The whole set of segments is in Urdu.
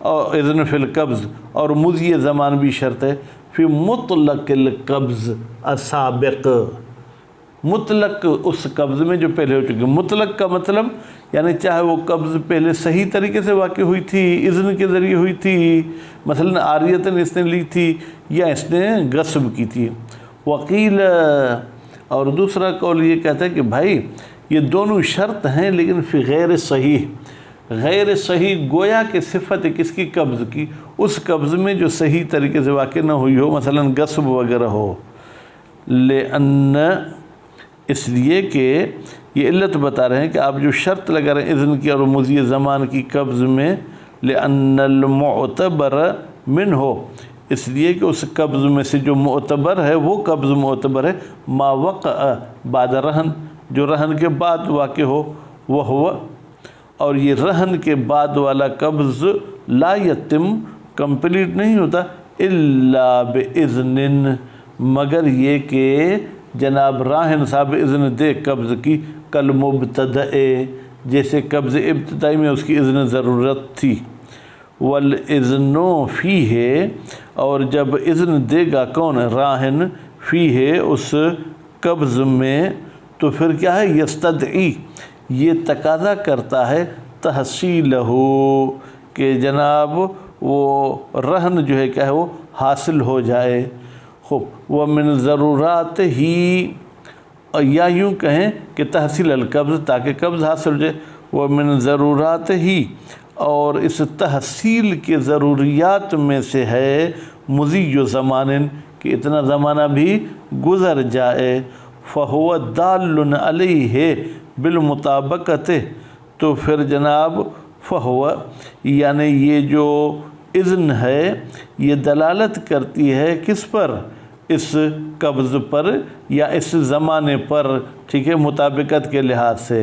اور اذن فی القبض، اور مضی زمان بھی شرط ہے فی مطلق القبض السابق، مطلق اس قبض میں جو پہلے ہو چکی۔ مطلق کا مطلب یعنی چاہے وہ قبض پہلے صحیح طریقے سے واقع ہوئی تھی، اذن کے ذریعے ہوئی تھی، مثلا عاریتاً اس نے لی تھی یا اس نے غصب کی تھی۔ وقیل، اور دوسرا قول یہ کہتا ہے کہ بھائی یہ دونوں شرط ہیں لیکن فی غیر صحیح، غیر صحیح گویا کہ صفت کس کی؟ قبض کی، اس قبض میں جو صحیح طریقے سے واقع نہ ہوئی ہو، مثلا غصب وغیرہ ہو۔ لأن، اس لیے کہ یہ علت بتا رہے ہیں کہ آپ جو شرط لگا رہے ہیں اذن کی اور مضی زمان کی قبض میں، لأن المعتبر من ہو، اس لیے کہ اس قبض میں سے جو معتبر ہے وہ قبض معتبر ہے ما وقع بعد رہن، جو رہن کے بعد واقع ہو، وہ ہوا، اور یہ رہن کے بعد والا قبض لا یتم، کمپلیٹ نہیں ہوتا، الا باذن، مگر یہ کہ جناب راہن صاحب اذن دے قبض کی، کل مبتدأ، جیسے قبض ابتدائی میں اس کی اذن ضرورت تھی۔ والاذن فیہ، اور جب اذن دے گا کون؟ راہن، فیہ اس قبض میں، تو پھر کیا ہے؟ یستدعی، یہ تقاضا کرتا ہے تحصیلہ، کہ جناب وہ رہن جو ہے کیا ہے وہ حاصل ہو جائے۔ خوب، ومن ضرورات ہی، یا یوں کہیں کہ تحصیل القبض، تاکہ قبض حاصل ہو جائے۔ ومن ضرورات ہی، اور اس تحصیل کے ضروریات میں سے ہے مضی زمان، کہ اتنا زمانہ بھی گزر جائے۔ فہو دال علیہ بالمطابقت، تو پھر جناب فہو، یعنی یہ جو اذن ہے یہ دلالت کرتی ہے کس پر؟ اس قبض پر یا اس زمانے پر، ٹھیک ہے، مطابقت کے لحاظ سے۔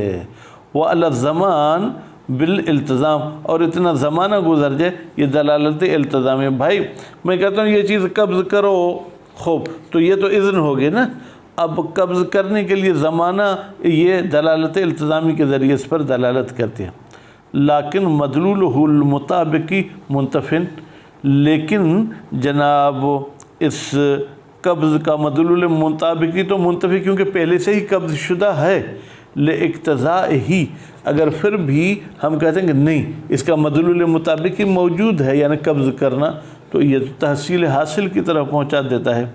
وعلی الزمان بالالتزام، اور اتنا زمانہ گزر جائے، یہ دلالت التزام ہے۔ بھائی میں کہتا ہوں یہ چیز قبض کرو، خوب، تو یہ تو اذن ہوگی نا، اب قبض کرنے کے لیے زمانہ یہ دلالت التزامی کے ذریعے اس پر دلالت کرتی ہے۔ لیکن مدلولہ المطابقی منتفن، لیکن جناب اس قبض کا مدلول مطابقی تو منتفی، کیونکہ پہلے سے ہی قبض شدہ ہے، لاقتضاء ہی، اگر پھر بھی ہم کہتے ہیں کہ نہیں اس کا مدلول مطابقی موجود ہے یعنی قبض کرنا، تو یہ تحصیل حاصل کی طرف پہنچا دیتا ہے۔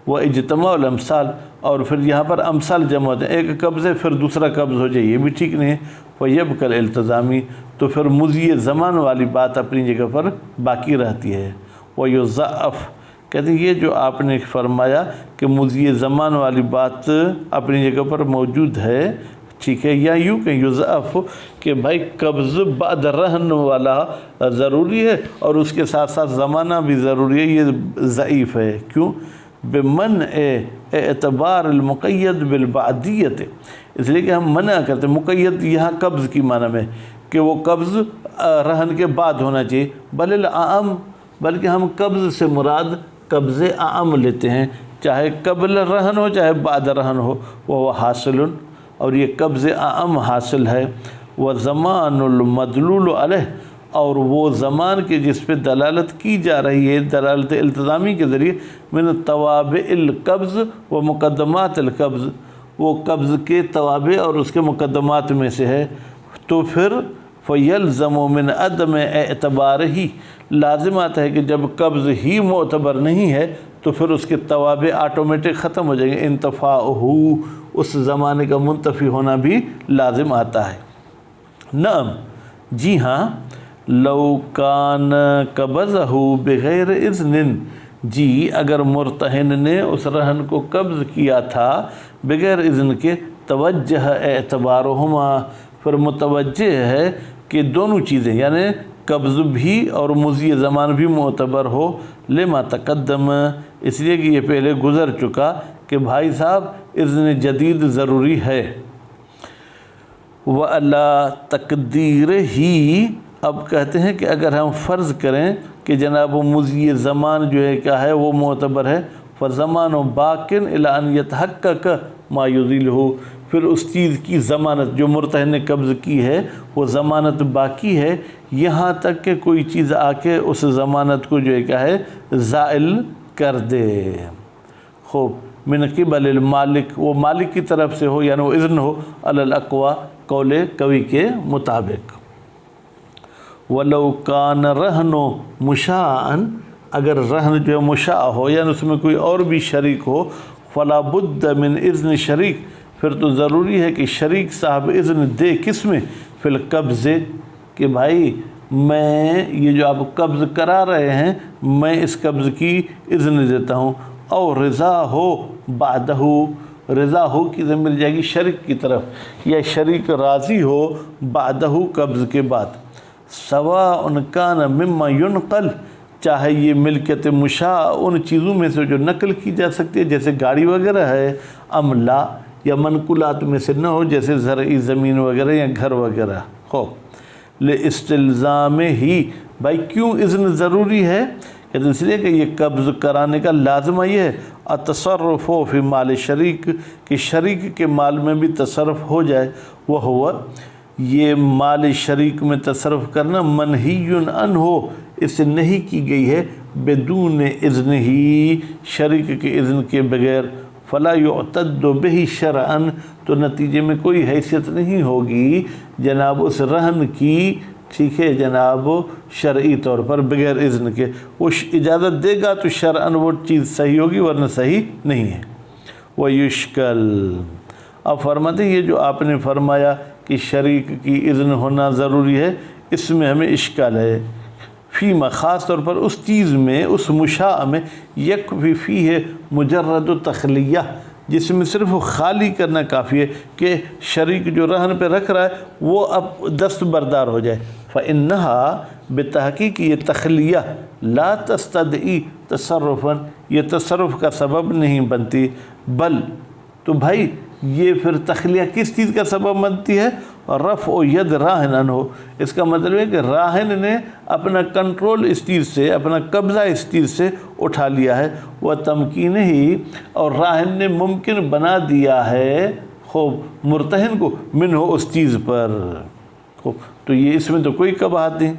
وہ اجتماع الامثال، اور پھر یہاں پر امثال جمع ہوتے ہیں، ایک قبض ہے پھر دوسرا قبض ہو جائے، یہ بھی ٹھیک نہیں ہے۔ فیبقى الالتزامی، تو پھر مضی زمان والی بات اپنی جگہ پر باقی رہتی ہے۔ ویضعف، کہتے ہیں یہ جو آپ نے فرمایا کہ مضی زمان والی بات اپنی جگہ پر موجود ہے، ٹھیک ہے، یا یوں کہ یضعف، کہ بھائی قبض بعد رہن والا ضروری ہے اور اس کے ساتھ ساتھ زمانہ بھی ضروری ہے، یہ ضعیف ہے۔ کیوں؟ بمنع اعتبار المقید بالبعدیت، اس لیے کہ ہم منع کرتے ہیں، مقید یہاں قبض کی معنی میں کہ وہ قبض رہن کے بعد ہونا چاہیے، بل الاعم، بلکہ ہم قبض سے مراد قبض اعم لیتے ہیں، چاہے قبل رہن ہو چاہے بعد رہن ہو، وہ حاصل، اور یہ قبض اعم حاصل ہے۔ وزمان المدلول علیہ، اور وہ زمان کے جس پہ دلالت کی جا رہی ہے دلالت التزامی کے ذریعے، من توابع القبض و مقدمات القبض، وہ قبض کے توابع اور اس کے مقدمات میں سے ہے، تو پھر فیلزم من عدم اعتبار ہی، لازم آتا ہے کہ جب قبض ہی معتبر نہیں ہے تو پھر اس کے توابع آٹومیٹک ختم ہو جائیں گے، انتفاعہ، اس زمانے کا منتفی ہونا بھی لازم آتا ہے۔ نعم، جی ہاں، لو کان قبضہ بغیر اذن، جی اگر مرتہن نے اس رہن کو قبض کیا تھا بغیر اذن کے، توجہ اعتبارہما، پھر متوجہ ہے کہ دونوں چیزیں یعنی قبض بھی اور مضی زمان بھی معتبر ہو، لما تقدم، اس لیے کہ یہ پہلے گزر چکا کہ بھائی صاحب اذن جدید ضروری ہے۔ وَعَلَىٰ تقدیر ہی، اب کہتے ہیں کہ اگر ہم فرض کریں کہ جناب مضی زمان جو ہے کیا ہے وہ معتبر ہے، فَزَمَانُ بَاقٍ إِلَىٰ أَنْ يَتَحَقَّقَ مَا يُزِيلُهُ، پھر اس چیز کی ضمانت جو مرتہن نے قبض کی ہے وہ ضمانت باقی ہے یہاں تک کہ کوئی چیز آ کے اس ضمانت کو جو ہے کیا ہے زائل کر دے۔ خوب من قبل المالک، وہ مالک کی طرف سے ہو یعنی وہ اذن ہو، علی الاقوی قول قوی کے مطابق۔ وَلَوْ كَانَ رَهْنُ مُشَاءً، اگر رہن جو مشاء ہو یعنی اس میں کوئی اور بھی شریک ہو، فَلَا بُدَّ مِنْ اذن شریک، پھر تو ضروری ہے کہ شریک صاحب اذن دے کس میں؟ فی القبض، کہ بھائی میں یہ جو آپ قبض کرا رہے ہیں میں اس قبض کی اذن دیتا ہوں، او رضا ہو بعدہ، رضا ہو کی ضمیر جائے گی شریک کی طرف، یا شریک راضی ہو بعدہ قبض کے بعد، سواء کان مما ینقل، چاہے یہ ملکیت مشاء ان چیزوں میں سے جو نقل کی جا سکتی ہے جیسے گاڑی وغیرہ ہے، ام لا، یا منقولات میں سے نہ ہو جیسے زرعی زمین وغیرہ یا گھر وغیرہ ہو، لاستلزام ہی، بھائی کیوں اذن ضروری ہے؟ کہ اس لیے کہ یہ قبض کرانے کا لازمہ یہ ہے التصرف فی مال شریک، کہ شریک کے مال میں بھی تصرف ہو جائے، وہ ہوا یہ مال شریک میں تصرف کرنا منہی عنہ، اس سے نہیں کی گئی ہے بدون اذن ہی، شریک کے اذن کے بغیر، فلا یعتد بہ شرعا، تو نتیجے میں کوئی حیثیت نہیں ہوگی جناب اس رہن کی، ٹھیک ہے جناب، شرعی طور پر بغیر اذن کے، وہ اجازت دے گا تو شرعاً وہ چیز صحیح ہوگی ورنہ صحیح نہیں ہے۔ وَيُشْكَل، اب فرماتے ہیں یہ جو آپ نے فرمایا کہ شریک کی اذن ہونا ضروری ہے، اس میں ہمیں اشکال ہے، فیما، خاص طور پر اس چیز میں، اس مشاء میں، یکفی فیہ مجرد تخلیہ، جس میں صرف خالی کرنا کافی ہے کہ شریک جو رہن پہ رکھ رہا ہے وہ اب دستبردار ہو جائے، فَإِنَّهَا، بتحقیق یہ تخلیہ، لا تستدعی تصرفاً، یہ تصرف کا سبب نہیں بنتی، بل، تو بھائی یہ پھر تخلیہ کس چیز کا سبب بنتی ہے؟ رفع ید راہن عنہ، اس کا مطلب ہے کہ راہن نے اپنا کنٹرول اس چیز سے، اپنا قبضہ اس چیز سے اٹھا لیا ہے، وہ تمکین ہی، اور راہن نے ممکن بنا دیا ہے خوب مرتہن کو منہ اس چیز پر، خوب تو یہ اس میں تو کوئی قباحت نہیں۔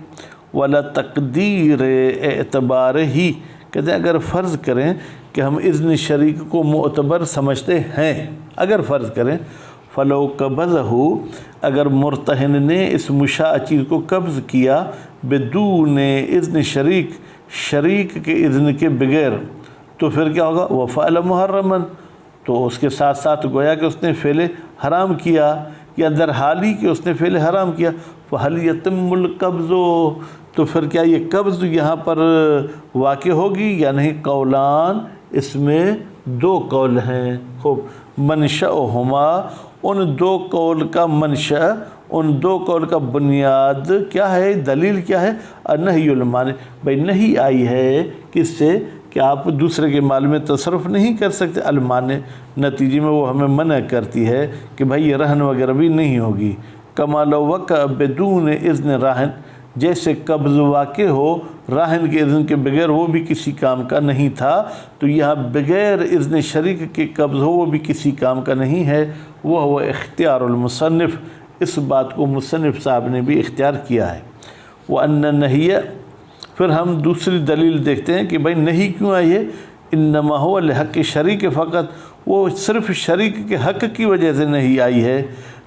ولا تقدیر اعتبار ہی، کہتے ہیں اگر فرض کریں کہ ہم اذن شریک کو معتبر سمجھتے ہیں، اگر فرض کریں فلو قبضہ، اگر مرتہن نے اس مشاء چیز کو قبض کیا بدون اذن شریک، شریک کے اذن کے بغیر، تو پھر کیا ہوگا؟ وفعل محرما، تو اس کے ساتھ ساتھ گویا کہ اس نے فعل حرام کیا، یا در حالی کہ اس نے فعل حرام کیا، فہل یتم القبض، تو پھر کیا یہ قبض یہاں پر واقع ہوگی یا نہیں؟ قولان، اس میں دو قول ہیں، خوب، منشأہما، ان دو قول کا منشأ، ان دو قول کا بنیاد کیا ہے، دلیل کیا ہے؟ النہی المانع، بھائی نہیں آئی ہے کس سے کہ آپ دوسرے کے مال میں تصرف نہیں کر سکتے، المانع، نتیجے میں وہ ہمیں منع کرتی ہے کہ بھائی یہ رہن وغیرہ بھی نہیں ہوگی، کما لو وقع بدون اذن راہن، جیسے قبض واقع ہو راہن کے اذن کے بغیر وہ بھی کسی کام کا نہیں تھا، تو یہاں بغیر اذن شریک کے قبض ہو وہ بھی کسی کام کا نہیں ہے، وہ اختیار المصنف، اس بات کو مصنف صاحب نے بھی اختیار کیا ہے۔ وَأَنَّ النَّهِيَ، پھر ہم دوسری دلیل دیکھتے ہیں کہ بھائی نہیں کیوں آئی ہے، انما هو لحق شریک فقط، وہ صرف شریک کے حق کی وجہ سے نہیں آئی ہے،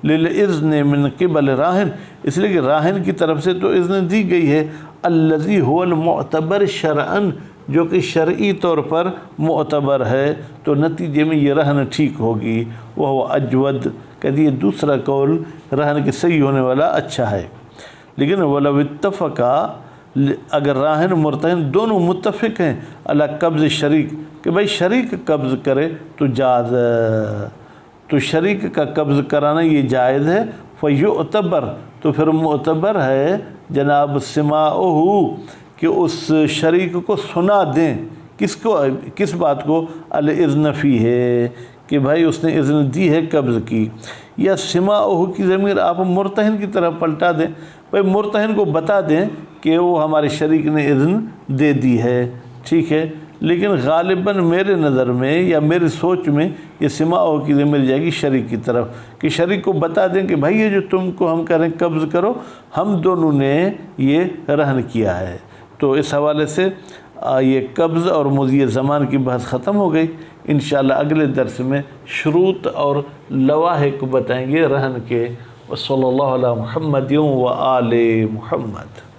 للإذن من قبل راہن، اس لیے کہ راہن کی طرف سے تو اذن دی گئی ہے، الذی هو المعتبر شرعا، جو کہ شرعی طور پر معتبر ہے، تو نتیجے میں یہ رہن ٹھیک ہوگی، وہ اجود، کہتے یہ دوسرا قول رہن کے صحیح ہونے والا اچھا ہے، لیکن ولو اتفقا، اگر راہن مرتہن دونوں متفق ہیں علی قبض شریک، کہ بھائی شریک قبض کرے تو جاز، تو شریک کا قبض کرانا یہ جائز ہے، فیعتبر، تو پھر معتبر ہے جناب سماعہ، کہ اس شریک کو سنا دیں، کس کو، کس بات کو؟ الاذن فیہ، کہ بھائی اس نے اذن دی ہے قبض کی، یا سماعہ کی ضمیر آپ مرتہن کی طرف پلٹا دیں، بھائی مرتہن کو بتا دیں کہ وہ ہمارے شریک نے اذن دے دی ہے، ٹھیک ہے، لیکن غالباً میرے نظر میں یا میری سوچ میں یہ سماع کی مل جائے گی شریک کی طرف، کہ شریک کو بتا دیں کہ بھائی یہ جو تم کو ہم کریں قبض کرو، ہم دونوں نے یہ رہن کیا ہے۔ تو اس حوالے سے یہ قبض اور مضی زمان کی بحث ختم ہو گئی۔ انشاءاللہ اگلے درس میں شروط اور لواحق بتائیں گے رہن کے۔ وصلی اللہ علی محمد و آل محمد۔